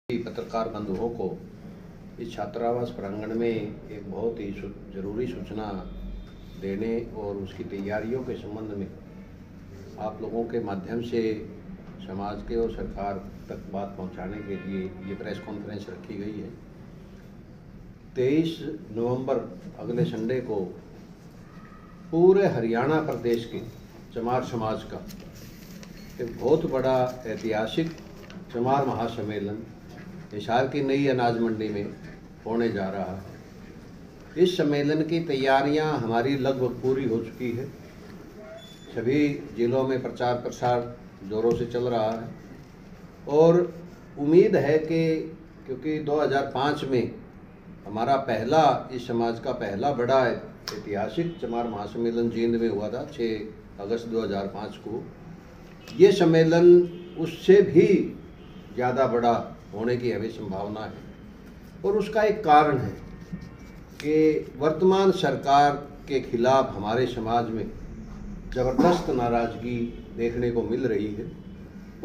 पत्रकार बंधुओं को इस छात्रावास प्रांगण में एक बहुत ही जरूरी सूचना देने और उसकी तैयारियों के संबंध में आप लोगों के माध्यम से समाज के और सरकार तक बात पहुंचाने के लिए ये प्रेस कॉन्फ्रेंस रखी गई है। 23 नवंबर अगले संडे को पूरे हरियाणा प्रदेश के चमार समाज का एक बहुत बड़ा ऐतिहासिक चमार महासम्मेलन हिसार की नई अनाज मंडी में होने जा रहा है। इस सम्मेलन की तैयारियां हमारी लगभग पूरी हो चुकी है। सभी जिलों में प्रचार प्रसार जोरों से चल रहा है और उम्मीद है कि क्योंकि 2005 में हमारा पहला इस समाज का पहला बड़ा ऐतिहासिक चमार महासम्मेलन जींद में हुआ था 6 अगस्त 2005 को, ये सम्मेलन उससे भी ज़्यादा बड़ा होने की अभी संभावना है। और उसका एक कारण है कि वर्तमान सरकार के खिलाफ हमारे समाज में ज़बरदस्त नाराज़गी देखने को मिल रही है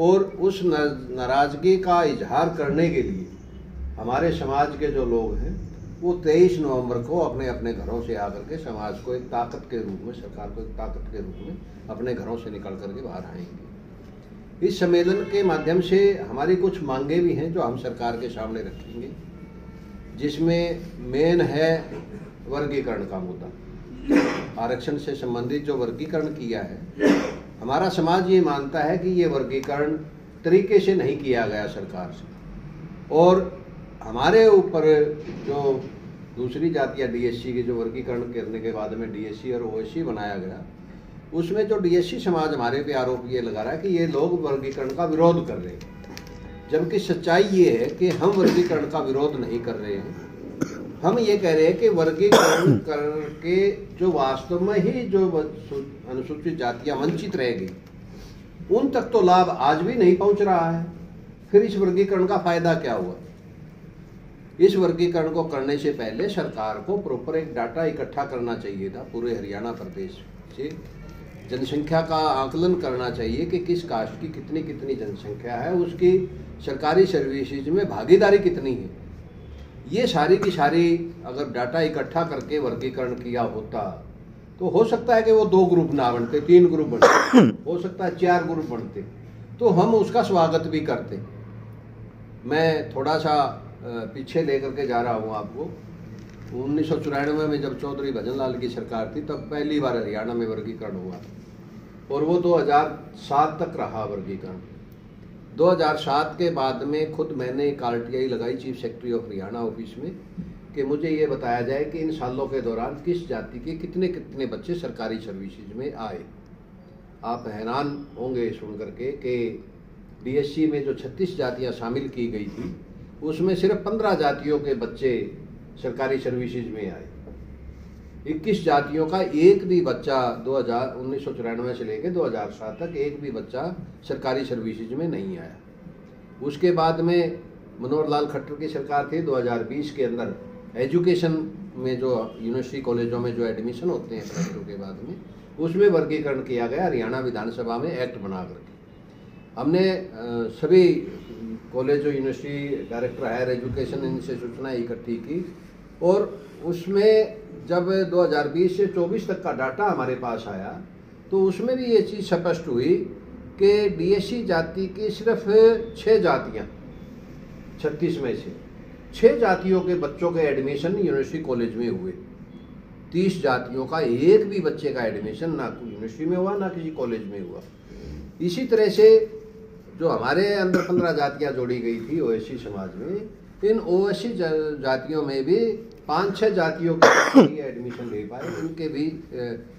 और उस नाराज़गी का इजहार करने के लिए हमारे समाज के जो लोग हैं वो 23 नवंबर को अपने अपने घरों से आकर के समाज को एक ताकत के रूप में, सरकार को एक ताकत के रूप में अपने घरों से निकल करके बाहर आएंगे। इस सम्मेलन के माध्यम से हमारी कुछ मांगें भी हैं जो हम सरकार के सामने रखेंगे, जिसमें मेन है वर्गीकरण का मुद्दा। आरक्षण से संबंधित जो वर्गीकरण किया है, हमारा समाज ये मानता है कि ये वर्गीकरण तरीके से नहीं किया गया सरकार से, और हमारे ऊपर जो दूसरी जातियाँ डीएससी की जो वर्गीकरण करने के बाद में डीएससी और ओएससी बनाया गया, उसमें जो डीएससी समाज हमारे पे आरोप ये लगा रहा है कि ये लोग वर्गीकरण का विरोध कर रहे हैं, जबकि सच्चाई ये है कि हम वर्गीकरण का विरोध नहीं कर रहे हैं। हम ये कह रहे हैं कि वर्गीकरण करके जो वास्तव में ही जो अनुसूचित जातियां वंचित रह गई, उन तक तो लाभ आज भी नहीं पहुंच रहा है। फिर इस वर्गीकरण का फायदा क्या हुआ? इस वर्गीकरण को करने से पहले सरकार को प्रॉपर एक डाटा इकट्ठा करना चाहिए था पूरे हरियाणा प्रदेश से, जनसंख्या का आकलन करना चाहिए कि किस कास्ट की कितनी कितनी जनसंख्या है, उसकी सरकारी सर्विसेज में भागीदारी कितनी है। ये सारी की सारी अगर डाटा इकट्ठा करके वर्गीकरण किया होता तो हो सकता है कि वो 2 ग्रुप ना बनते, 3 ग्रुप बनते, हो सकता है 4 ग्रुप बनते, तो हम उसका स्वागत भी करते। मैं थोड़ा सा पीछे लेकर के जा रहा हूँ आपको। 1994 में जब चौधरी भजन लाल की सरकार थी, तब पहली बार हरियाणा में वर्गीकरण हुआ और वो 2007 तक रहा वर्गीकरण। 2007 के बाद में खुद मैंने एक RTI लगाई chief secretary of Haryana office में कि मुझे ये बताया जाए कि इन सालों के दौरान किस जाति के कितने कितने बच्चे सरकारी सर्विसेज में आए। आप हैरान होंगे सुन करके कि डीएससी में जो 36 जातियाँ शामिल की गई थी, उसमें सिर्फ 15 जातियों के बच्चे सरकारी सर्विसेज में आए। 21 जातियों का एक भी बच्चा 1994 से लेकर 2007 तक एक भी बच्चा सरकारी सर्विसेज में नहीं आया। उसके बाद में मनोहर लाल खट्टर की सरकार थी। 2020 के अंदर एजुकेशन में जो यूनिवर्सिटी कॉलेजों में जो एडमिशन होते हैं प्लस 2 के बाद में, उसमें वर्गीकरण किया गया हरियाणा विधानसभा में एक्ट बना करके। हमने सभी कॉलेज और यूनिवर्सिटी डायरेक्टर हायर एजुकेशन इनसे सूचना इकट्ठी की और उसमें जब 2020 से 24 तक का डाटा हमारे पास आया तो उसमें भी ये चीज़ स्पष्ट हुई कि डीएससी जाति की सिर्फ 6 जातियाँ 36 में से 6 जातियों के बच्चों के एडमिशन यूनिवर्सिटी कॉलेज में हुए। 30 जातियों का एक भी बच्चे का एडमिशन ना यूनिवर्सिटी में हुआ ना किसी कॉलेज में हुआ। इसी तरह से जो हमारे अंदर 15 जातियाँ जोड़ी गई थी ओएससी समाज में, इन ओएससी जातियों में भी 5-6 जातियों के एडमिशन ले पाए, उनके भी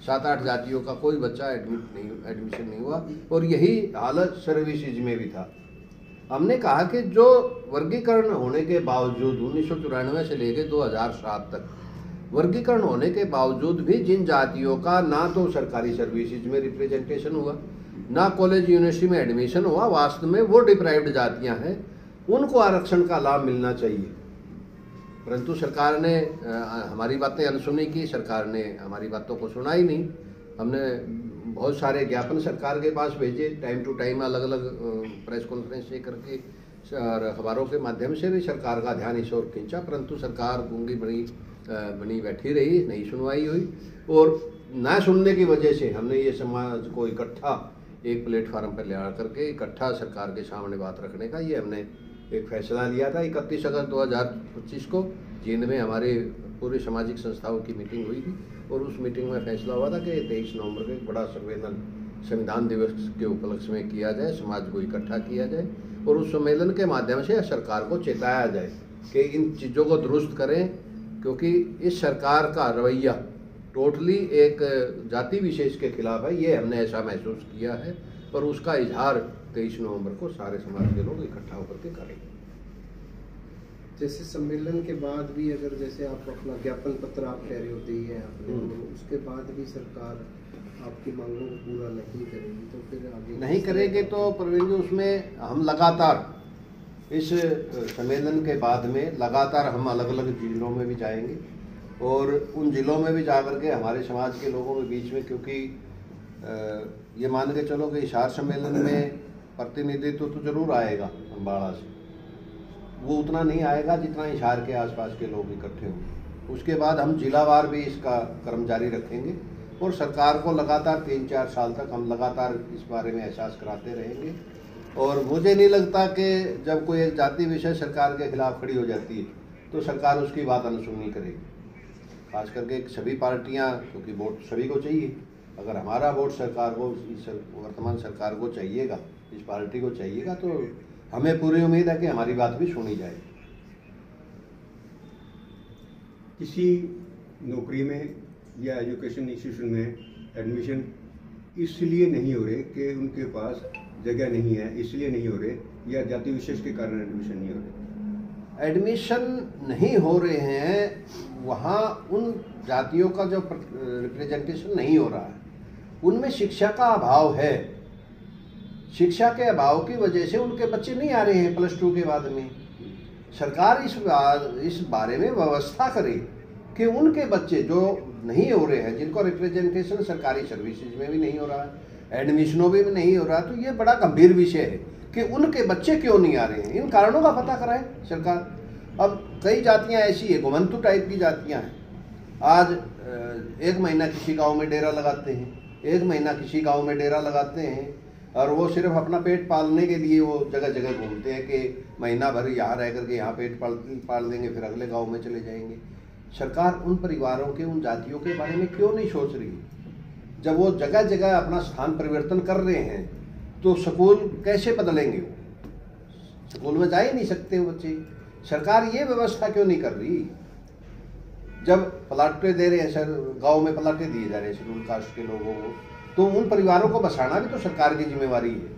7-8 जातियों का कोई बच्चा एडमिशन नहीं हुआ। और यही हालत सर्विसेज में भी था। हमने कहा कि जो वर्गीकरण होने के बावजूद 1994 से लेकर 2007 तक वर्गीकरण होने के बावजूद भी जिन जातियों का ना तो सरकारी सर्विसेज में रिप्रेजेंटेशन हुआ, ना कॉलेज यूनिवर्सिटी में एडमिशन हुआ, वास्तव में वो डिप्राइव्ड जातियां हैं, उनको आरक्षण का लाभ मिलना चाहिए। परंतु सरकार ने हमारी बातें अनसुनी की, सरकार ने हमारी बातों को सुना ही नहीं। हमने बहुत सारे ज्ञापन सरकार के पास भेजे, टाइम टू टाइम अलग अलग प्रेस कॉन्फ्रेंस से करके और अखबारों के माध्यम से भी सरकार का ध्यान इस ओर खींचा, परंतु सरकार गूंगी बनी बैठी रही, नहीं सुनवाई हुई। और ना सुनने की वजह से हमने ये समाज को इकट्ठा एक प्लेटफार्म पर ले आ करके इकट्ठा सरकार के सामने बात रखने का ये हमने एक फैसला लिया था। 31 अगस्त 2025 को जींद में हमारे पूरे सामाजिक संस्थाओं की मीटिंग हुई थी और उस मीटिंग में फैसला हुआ था कि 23 नवंबर को एक बड़ा सम्मेलन संविधान दिवस के उपलक्ष्य में किया जाए, समाज को इकट्ठा किया जाए और उस सम्मेलन के माध्यम से सरकार को चेताया जाए कि इन चीज़ों को दुरुस्त करें, क्योंकि इस सरकार का रवैया टोटली एक जाति विशेष के खिलाफ है। ये हमने ऐसा महसूस किया है और उसका इजहार 23 नवंबर को सारे समाज के लोग इकट्ठा होकर के करेंगे। जैसे सम्मेलन के बाद भी अगर जैसे आप अपना ज्ञापन पत्र आप कह रहे होते हैं आपने, उसके बाद भी सरकार आपकी मांगों को पूरा नहीं करेगी तो फिर आगे नहीं करेंगे तो प्रवीण जी उसमें हम लगातार इस सम्मेलन के बाद में लगातार हम अलग अलग जिलों में भी जाएंगे और उन जिलों में भी जा करके हमारे समाज के लोगों के बीच में, क्योंकि ये मान के चलो कि हिसार सम्मेलन में प्रतिनिधित्व तो जरूर आएगा अम्बाड़ा से, वो उतना नहीं आएगा जितना हिसार के आसपास के लोग इकट्ठे होंगे। उसके बाद हम जिलावार भी इसका क्रम जारी रखेंगे और सरकार को लगातार 3-4 साल तक हम लगातार इस बारे में एहसास कराते रहेंगे। और मुझे नहीं लगता कि जब कोई एक जाति विषय सरकार के खिलाफ खड़ी हो जाती है तो सरकार उसकी बात अनसुनी करेगी। खास करके सभी पार्टियां, क्योंकि वोट सभी को चाहिए, अगर हमारा वोट सरकार को, वर्तमान सरकार को चाहिएगा, इस पार्टी को चाहिएगा, तो हमें पूरी उम्मीद है कि हमारी बात भी सुनी जाएगी। किसी नौकरी में या एजुकेशन इंस्टीट्यूशन में एडमिशन इसलिए नहीं हो रहे कि उनके पास जगह नहीं है, इसलिए नहीं हो रहे, या जाति विशेष के कारण एडमिशन नहीं हो रहे? एडमिशन नहीं हो रहे हैं, वहाँ उन जातियों का जो रिप्रेजेंटेशन नहीं हो रहा है, उनमें शिक्षा का अभाव है। शिक्षा के अभाव की वजह से उनके बच्चे नहीं आ रहे हैं +2 के बाद में। सरकार इस बारे में व्यवस्था करे कि उनके बच्चे जो नहीं हो रहे हैं, जिनको रिप्रेजेंटेशन सरकारी सर्विसेज में भी नहीं हो रहा है, एडमिशनों में भी नहीं हो रहा, तो ये बड़ा गंभीर विषय है कि उनके बच्चे क्यों नहीं आ रहे हैं। इन कारणों का पता कराए सरकार। अब कई जातियां ऐसी है, घुमंतु टाइप की जातियां हैं। आज 1 महीना किसी गांव में डेरा लगाते हैं, 1 महीना किसी गांव में डेरा लगाते हैं और वो सिर्फ अपना पेट पालने के लिए वो जगह जगह घूमते हैं कि महीना भर यहाँ रह करके यहाँ पेट पाल देंगे, फिर अगले गांव में चले जाएंगे। सरकार उन परिवारों के, उन जातियों के बारे में क्यों नहीं सोच रही? जब वो जगह जगह अपना स्थान परिवर्तन कर रहे हैं तो स्कूल कैसे बदलेंगे? वो स्कूल में जा ही नहीं सकते वो बच्चे। सरकार ये व्यवस्था क्यों नहीं कर रही? जब प्लाटें दे रहे हैं सर, गांव में प्लाटें दिए जा रहे हैं शेड्यूल कास्ट के लोगों को, तो उन परिवारों को बसाना भी तो सरकार की जिम्मेवारी है।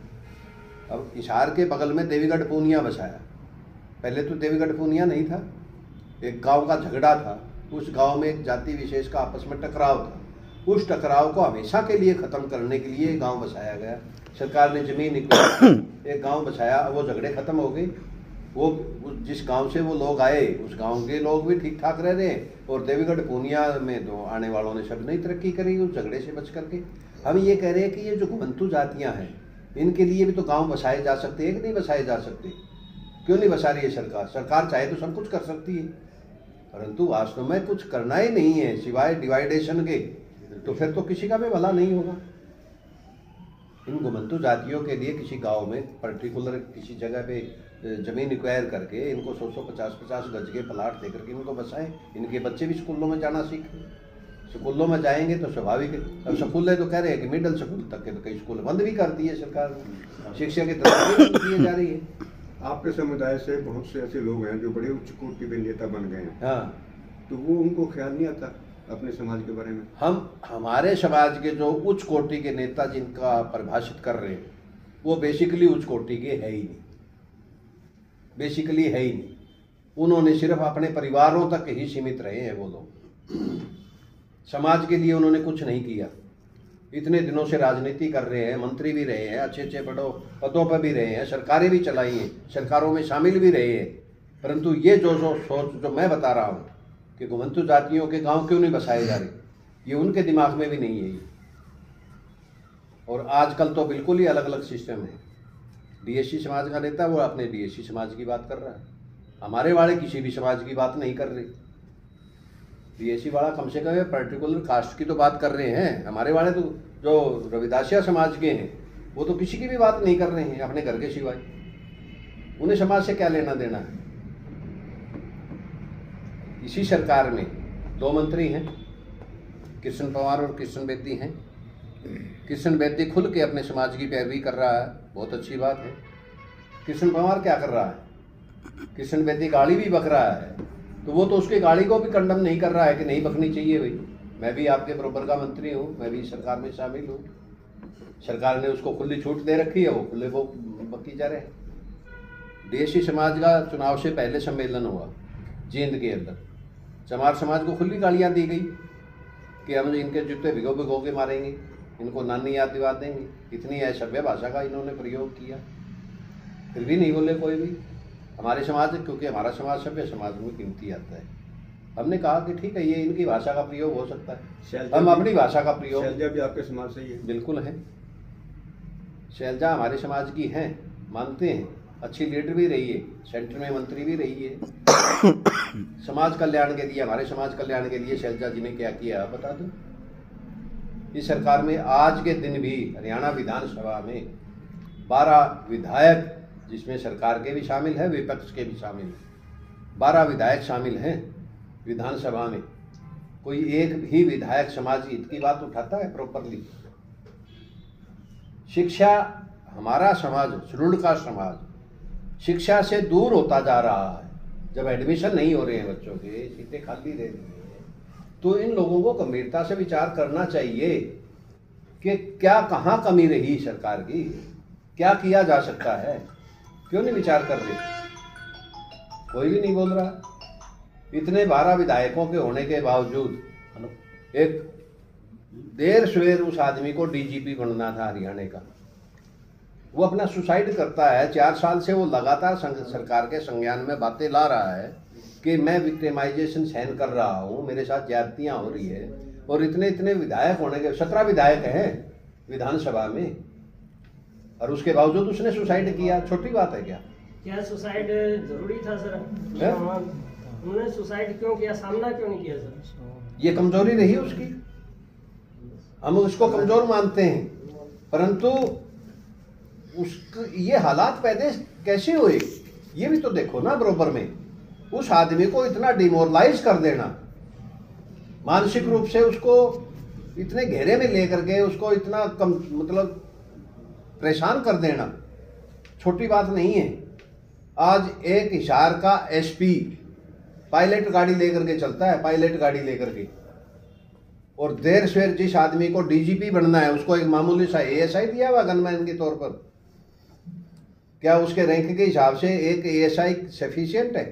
अब हिसार के बगल में देवीगढ़ पूनिया बसाया, पहले तो देवीगढ़ पूनिया नहीं था, एक गांव का झगड़ा था, उस गांव में एक जाति विशेष का आपस में टकराव था। उस टकराव को हमेशा के लिए खत्म करने के लिए गांव बसाया गया। सरकार ने जमीन एक गांव बसाया, वो झगड़े खत्म हो गए। वो जिस गांव से वो लोग आए उस गांव के लोग भी ठीक ठाक रह रहे हैं और देवीगढ़ पूनिया में तो आने वालों ने सब नई तरक्की करी उस झगड़े से बच करके। हम ये कह रहे हैं कि ये जो घुमंतु जातियां हैं, इनके लिए भी तो गांव बसाए जा सकते हैं कि नहीं बसाए जा सकते? क्यों नहीं बसा रही है सरकार? सरकार चाहे तो सब कुछ कर सकती है, परंतु वास्तव में कुछ करना ही नहीं है सिवाय डिवाइडेशन के, तो फिर तो किसी का भी भला नहीं होगा। इन घुमंतु जातियों के लिए किसी गांव में पर्टिकुलर किसी जगह पे जमीन एक्वायर करके इनको 100-150 गज के प्लाट दे करके इनको बसाएं। इनके बच्चे भी स्कूलों में जाना सीखें, स्कूलों में जाएंगे तो स्वाभाविक है। अब स्कूलें तो कह रहे हैं कि मिडिल स्कूल तक के तो कई स्कूल बंद भी कर दिए सरकार ने, शिक्षा की तरफ बंद की जा रही है। आपके समुदाय से बहुत से ऐसे लोग हैं जो बड़े उच्च कोटि के नेता बन गए हैं, हाँ, तो वो उनको ख्याल नहीं आता अपने समाज के बारे में? हमारे समाज के जो उच्च कोटि के नेता जिनका परिभाषित कर रहे हैं वो बेसिकली उच्च कोटि के है ही नहीं, बेसिकली है ही नहीं। उन्होंने सिर्फ अपने परिवारों तक ही सीमित रहे हैं वो लोग, समाज के लिए उन्होंने कुछ नहीं किया। इतने दिनों से राजनीति कर रहे हैं, मंत्री भी रहे हैं, अच्छे अच्छे बड़ों पदों पर भी रहे हैं, सरकारें भी चलाई हैं, सरकारों में शामिल भी रहे हैं, परंतु ये जो सोच जो मैं बता रहा हूँ कि घुमंतु जातियों के गांव क्यों नहीं बसाए जा रहे, ये उनके दिमाग में भी नहीं है। और आजकल तो बिल्कुल ही अलग अलग सिस्टम है। डीएससी समाज का नेता वो अपने डीएससी समाज की बात कर रहा है, हमारे वाले किसी भी समाज की बात नहीं कर रहे। डीएससी वाला कम से कम पर्टिकुलर कास्ट की तो बात कर रहे हैं, हमारे वाले तो जो रविदासिया समाज के हैं वो तो किसी की भी बात नहीं कर रहे हैं अपने घर के सिवाय। उन्हें समाज से क्या लेना देना है। इसी सरकार में 2 मंत्री हैं, कृष्ण पवार और कृष्ण बेदी हैं। कृष्ण बेदी खुल के अपने समाज की पैरवी कर रहा है, बहुत अच्छी बात है। कृष्ण पवार क्या कर रहा है? कृष्ण बेदी गाड़ी भी बक रहा है, तो वो तो उसकी गाड़ी को भी कंडम नहीं कर रहा है कि नहीं बकनी चाहिए। भाई मैं भी आपके बराबर का मंत्री हूँ, मैं भी सरकार में शामिल हूँ। सरकार ने उसको खुली छूट दे रखी है, वो खुले वो बकी जा रहे हैं। डीएससी समाज का चुनाव से पहले सम्मेलन हुआ जींद के अंदर, चमार समाज को खुली गालियाँ दी गई कि हम इनके जूते भिगो भिगो के मारेंगे, इनको नानी याद दिवा देंगे। इतनी असभ्य भाषा का इन्होंने प्रयोग किया, फिर भी नहीं बोले कोई भी। हमारे समाज, क्योंकि हमारा समाज सभ्य समाज में कीमती आता है, हमने कहा कि ठीक है ये इनकी भाषा का प्रयोग हो सकता है, हम अपनी भाषा का प्रयोग। शैलजा भी आपके समाज से ही है? बिल्कुल है, शैलजा हमारे समाज की हैं, मानते हैं, अच्छी लीडर भी रही है, सेंटर में मंत्री भी रही है। समाज कल्याण के लिए, हमारे समाज कल्याण के लिए शैलजा जी ने क्या किया बता दो। इस सरकार में आज के दिन भी हरियाणा विधानसभा में 12 विधायक, जिसमें सरकार के भी शामिल है विपक्ष के भी शामिल है, 12 विधायक शामिल हैं विधानसभा में। कोई एक भी विधायक समाज हित की बात उठाता है प्रॉपरली? शिक्षा, हमारा समाज शेड्यूल्ड कास्ट समाज शिक्षा से दूर होता जा रहा है। जब एडमिशन नहीं हो रहे हैं बच्चों के, सीटें खाली रह रही हैं, तो इन लोगों को गंभीरता से विचार करना चाहिए कि क्या कहाँ कमी रही सरकार की, क्या किया जा सकता है। क्यों नहीं विचार कर रहे? कोई भी नहीं बोल रहा। इतने 12 विधायकों के होने के बावजूद एक देर सवेर उस आदमी को डीजीपी बनना था हरियाणा का, वो अपना सुसाइड करता है। 4 साल से वो लगातार सरकार के संज्ञान में बातें ला रहा है कि मैं विक्टिमाइजेशन सहन कर रहा हूँ, मेरे साथ ज्यादतियाँ हो रही है। और इतने विधायक होने के, 17 विधायक हैं विधानसभा में, और उसके बावजूद उसने सुसाइड किया। छोटी बात है क्या? क्या सुसाइड जरूरी था सर? उन्होंने सुसाइड क्यों किया, सामना क्यों नहीं किया सर? ये कमजोरी रही उसकी, हम उसको कमजोर मानते हैं, परंतु ये हालात पैदा कैसे हुए ये भी तो देखो ना। बरोबर में उस आदमी को इतना डिमोरलाइज कर देना, मानसिक रूप से उसको इतने घेरे में लेकर के उसको इतना मतलब परेशान कर देना छोटी बात नहीं है। आज एक हिसार का एसपी पायलट गाड़ी लेकर के चलता है, पायलट गाड़ी लेकर के, और देर सवेर जिस आदमी को डीजीपी बनना है उसको एक मामूली सा एएसआई दिया हुआ गनमैन के तौर पर। क्या उसके रैंक के हिसाब से एक एएसआई सफिशिएंट है?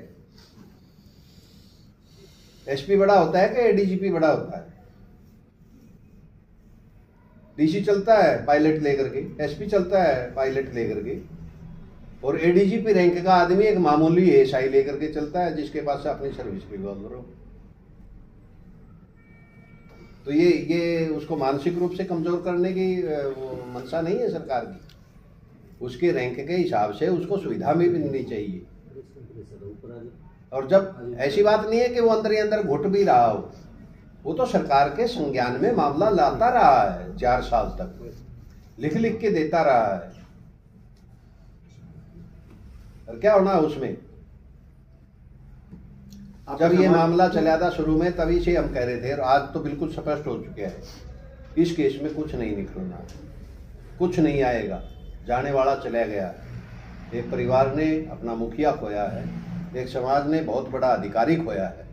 एसपी बड़ा होता है कि एडीजीपी बड़ा होता है? डीसी चलता है पायलट लेकर के, एसपी चलता है पायलट लेकर के, और एडीजीपी रैंक का आदमी एक मामूली एएसआई लेकर के चलता है जिसके पास अपनी सर्विस रिवॉल्वर हो। तो ये उसको मानसिक रूप से कमजोर करने की मंशा नहीं है सरकार की। उसके रैंक के हिसाब से उसको सुविधा भी मिलनी चाहिए। और जब ऐसी बात नहीं है कि वो अंदर ही अंदर घुट भी रहा हो, वो तो सरकार के संज्ञान में मामला लाता रहा है 4 साल तक, लिख लिख के देता रहा है। और क्या होना उसमें? जब ये मामला चला था शुरू में तभी से हम कह रहे थे, और आज तो बिल्कुल स्पष्ट हो चुका है, इस केस में कुछ नहीं निकलना, कुछ नहीं आएगा, जाने वाला चला गया। एक परिवार ने अपना मुखिया खोया है, एक समाज ने बहुत बड़ा अधिकारी खोया है।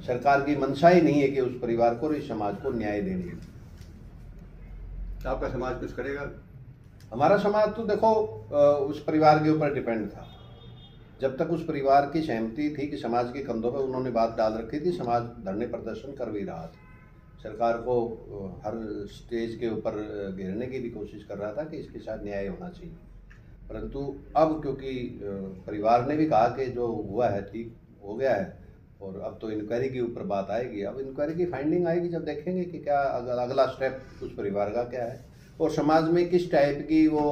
सरकार की मंशा ही नहीं है कि उस परिवार को और इस समाज को न्याय देने। आपका समाज कुछ करेगा? हमारा समाज तो देखो उस परिवार के ऊपर डिपेंड था। जब तक उस परिवार की सहमति थी कि समाज के कंधों पर उन्होंने बात डाल रखी थी, समाज धरने प्रदर्शन कर भी रहा था, सरकार को हर स्टेज के ऊपर घेरने की भी कोशिश कर रहा था कि इसके साथ न्याय होना चाहिए। परंतु अब क्योंकि परिवार ने भी कहा कि जो हुआ है ठीक हो गया है, और अब तो इंक्वायरी के ऊपर बात आएगी। अब इंक्वायरी की फाइंडिंग आएगी जब देखेंगे कि क्या अगला स्टेप उस परिवार का क्या है, और समाज में किस टाइप की वो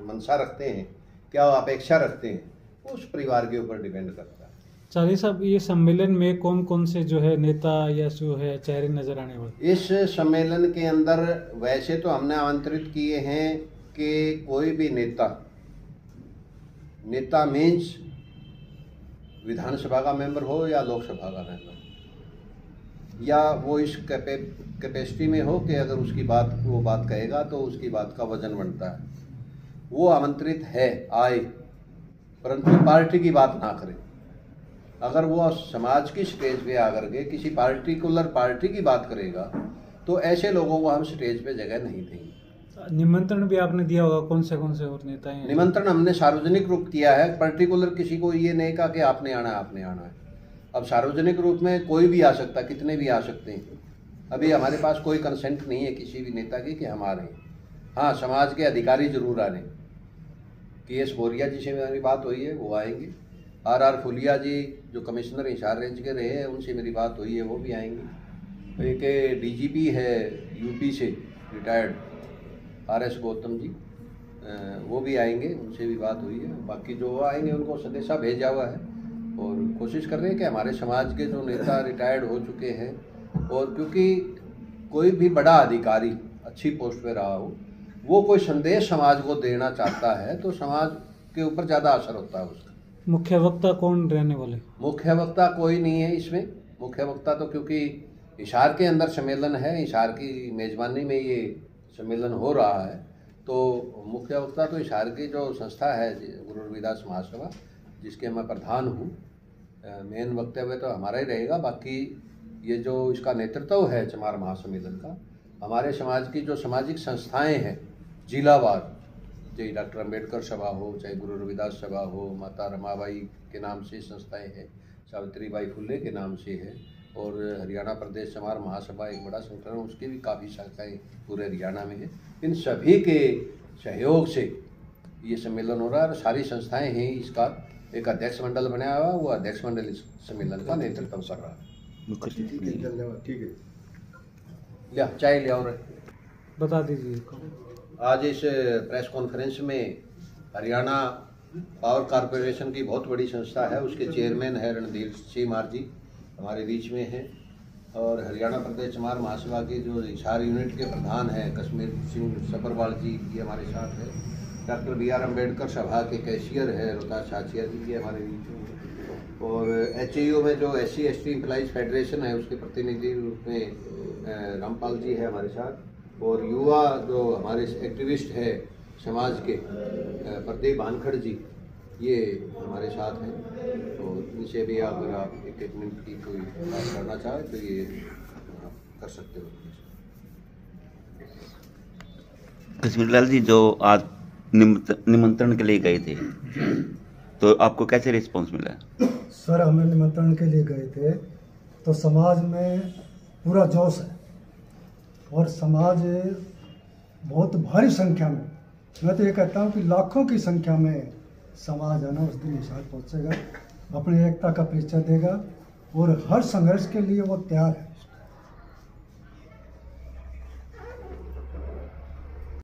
मंशा रखते हैं क्या अपेक्षा रखते हैं, वो उस परिवार के ऊपर डिपेंड करता है। चारी साहब, ये सम्मेलन में कौन कौन से जो है नेता या जो है चेहरे नजर आने वाले? इस सम्मेलन के अंदर वैसे तो हमने आमंत्रित किए हैं कि कोई भी नेता मीन्स विधानसभा का मेंबर हो या लोकसभा का मेंबर, या वो इस कैपेसिटी में हो कि अगर वो बात कहेगा तो उसकी बात का वजन बनता है, वो आमंत्रित है, आए, परंतु पार्टी की बात ना करे। अगर वो समाज की स्टेज पे आकर के किसी पार्टिकुलर पार्टी की बात करेगा तो ऐसे लोगों को हम स्टेज पे जगह नहीं देंगे। निमंत्रण भी आपने दिया होगा, कौन से और नेता हैं? निमंत्रण हमने सार्वजनिक रूप किया है, पर्टिकुलर किसी को ये नहीं कहा कि आपने आना है। अब सार्वजनिक रूप में कोई भी आ सकता, कितने भी आ सकते हैं। अभी हमारे पास कोई कंसेंट नहीं है किसी भी नेता की कि हम आ रहे हैं। हाँ, समाज के अधिकारी जरूर आ रहे हैं। KS बोरिया जी से मेरी बात हुई है, वो आएंगे। RR फुलिया जी जो कमिश्नर हिसार रेंज के रहे हैं, उनसे मेरी बात हुई है, वो भी आएंगे। एक DGP है UP से रिटायर्ड, RS गौतम जी, वो भी आएंगे, उनसे भी बात हुई है। बाकी जो आएंगे उनको संदेशा भेजा हुआ है और कोशिश कर रहे हैं कि हमारे समाज के जो नेता रिटायर्ड हो चुके हैं, और क्योंकि कोई भी बड़ा अधिकारी अच्छी पोस्ट पे रहा हो, वो कोई संदेश समाज को देना चाहता है तो समाज के ऊपर ज़्यादा असर होता है उसका। मुख्य वक्ता कौन रहने वाले? मुख्य वक्ता कोई नहीं है इसमें। मुख्य वक्ता तो क्योंकि हिसार के अंदर सम्मेलन है, हिसार की मेज़बानी में ये सम्मेलन हो रहा है, तो मुख्य वक्ता तो हिसार की जो संस्था है गुरु रविदास महासभा, जिसके मैं प्रधान हूँ, मेन वक्तव्य तो हमारा ही रहेगा। बाकी ये जो इसका नेतृत्व है चमार महासम्मेलन का, हमारे समाज की जो सामाजिक संस्थाएं हैं जिलावार, चाहे डॉक्टर अंबेडकर सभा हो, चाहे गुरु रविदास सभा हो, माता रमाबाई के नाम से संस्थाएं हैं, सावित्रीबाई फुले के नाम से है, और हरियाणा प्रदेश चमार महासभा एक बड़ा संगठन है, उसकी भी काफ़ी शाखाएं पूरे हरियाणा में है। इन सभी के सहयोग से ये सम्मेलन हो रहा है और सारी संस्थाएं हैं। इसका एक अध्यक्ष मंडल बनाया हुआ, वो अध्यक्ष मंडल इस सम्मेलन का नेतृत्व कर रहा है। धन्यवाद। ठीक है, लिया चाय ले और बता दीजिए। आज इस प्रेस कॉन्फ्रेंस में हरियाणा पावर कॉरपोरेशन की बहुत बड़ी संस्था है, उसके चेयरमैन है रणधीर सिंह मार जी, हमारे बीच में हैं, और हरियाणा प्रदेश चमार महासभा की जो हिसार यूनिट के प्रधान हैं कश्मीर सिंह सब्बरवाल जी, ये हमारे साथ है। डॉक्टर BR अम्बेडकर सभा के कैशियर है रोहतास छाछिया जी, ये हमारे बीच में, और HAU में जो SC ST एम्प्लॉइज फेडरेशन है उसके प्रतिनिधि रूप में रामपाल जी है हमारे साथ, और युवा जो हमारे एक्टिविस्ट है समाज के प्रदीप भानखड़ जी, ये हमारे साथ हैं। तो इनसे भी अगर आप एक मिनट की कोई बात करना चाहें तो ये आप कर सकते हो। कश्मीर लाल जी, जो आज निमंत्रण के लिए गए थे, तो आपको कैसे रिस्पांस मिला? सर, हमें निमंत्रण के लिए गए थे तो समाज में पूरा जोश है, और समाज बहुत भारी संख्या में, मैं तो ये कहता हूँ कि लाखों की संख्या में समाज है ना उस दिन हिसार पहुँचेगा, अपनी एकता का परिचय देगा और हर संघर्ष के लिए वो तैयार है।